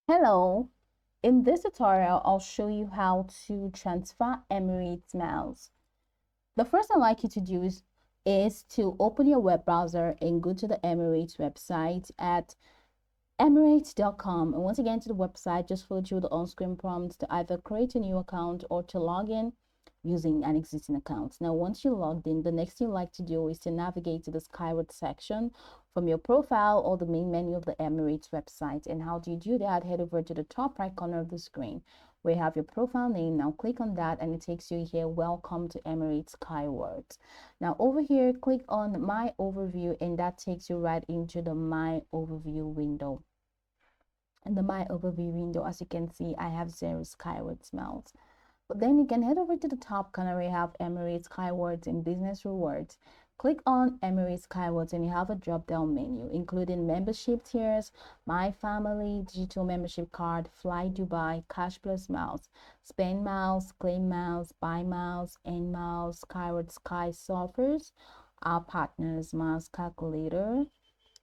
Hello, in this tutorial, I'll show you how to transfer Emirates Miles. The first thing I'd like you to do is to open your web browser and go to the Emirates website at emirates.com. And once again, to the website, just follow through the on-screen prompts to either create a new account or to log in using an existing account. Now, once you're logged in, the next thing you like to do is to navigate to the skyward section from your profile or the main menu of the Emirates website. And how do you do that? Head over to the top right corner of the screen where you have your profile name. Now click on that and it takes you here. Welcome to Emirates Skywards. Now over here, click on My Overview and that takes you right into the My Overview window. In the My Overview window, as you can see, I have 0 Skywards Miles. But then you can head over to the top corner where you have Emirates Skywards and Business Rewards. Click on Emirates Skywards and you have a drop-down menu including membership tiers, My Family, Digital Membership Card, Fly Dubai, Cash Plus Miles, Spend Miles, Claim Miles, Buy Miles, End Miles, Skyward Sky Surfers, Our Partners Miles Calculator,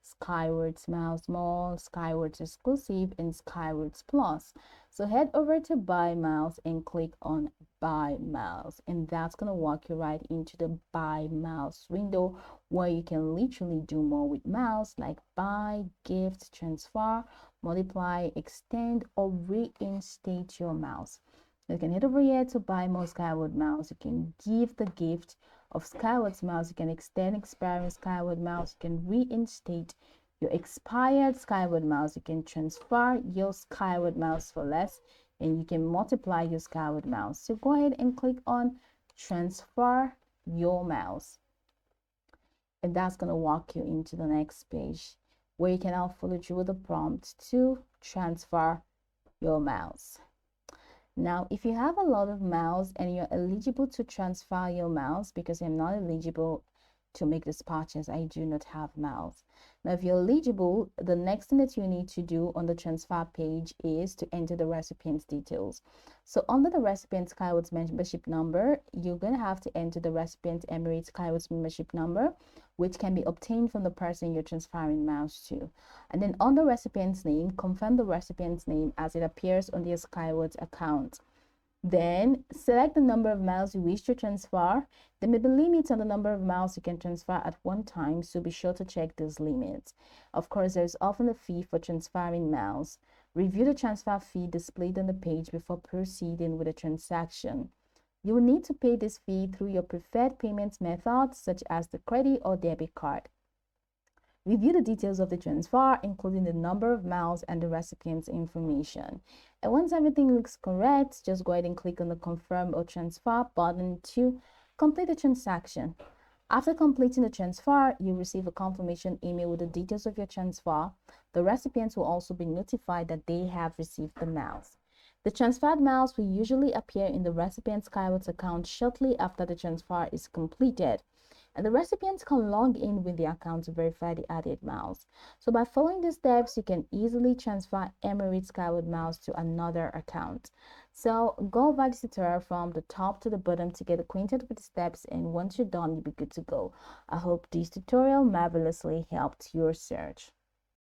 Skywards Miles Mall, Skywards Exclusive, and Skywards Plus. So head over to Buy Miles and click on Buy Miles, and that's going to walk you right into the Buy Miles window where you can literally do more with miles like buy, gift, transfer, multiply, extend, or reinstate your miles. You can head over here to buy more Skyward Miles. You can give the gift of Skyward Miles. You can extend expiring Skyward Miles. You can reinstate your expired Skyward Miles. You can transfer your Skyward Miles for less, and you can multiply your Skyward Miles. So go ahead and click on Transfer Your Miles, and that's going to walk you into the next page where you can now follow through the prompt to transfer your miles. Now, if you have a lot of miles and you're eligible to transfer your miles, because I'm not eligible to make this purchase, I do not have miles. Now, if you're eligible, the next thing that you need to do on the transfer page is to enter the recipient's details. So under the recipient Skywards membership number, you're going to have to enter the recipient Emirates Skywards membership number, which can be obtained from the person you're transferring miles to. And then on the recipient's name, confirm the recipient's name as it appears on their Skywards account. Then select the number of miles you wish to transfer. There may be limits on the number of miles you can transfer at one time, so be sure to check those limits. Of course, there is often a fee for transferring miles. Review the transfer fee displayed on the page before proceeding with a transaction. You will need to pay this fee through your preferred payment method, such as the credit or debit card. Review the details of the transfer, including the number of miles and the recipient's information. And once everything looks correct, just go ahead and click on the Confirm or Transfer button to complete the transaction. After completing the transfer, you receive a confirmation email with the details of your transfer. The recipients will also be notified that they have received the miles. The transferred miles will usually appear in the recipient's Skywards account shortly after the transfer is completed. And the recipients can log in with the account to verify the added miles. So by following these steps, you can easily transfer Emirates Skyward miles to another account. So go over this tutorial from the top to the bottom to get acquainted with the steps, and once you're done, you'll be good to go. I hope this tutorial marvelously helped your search.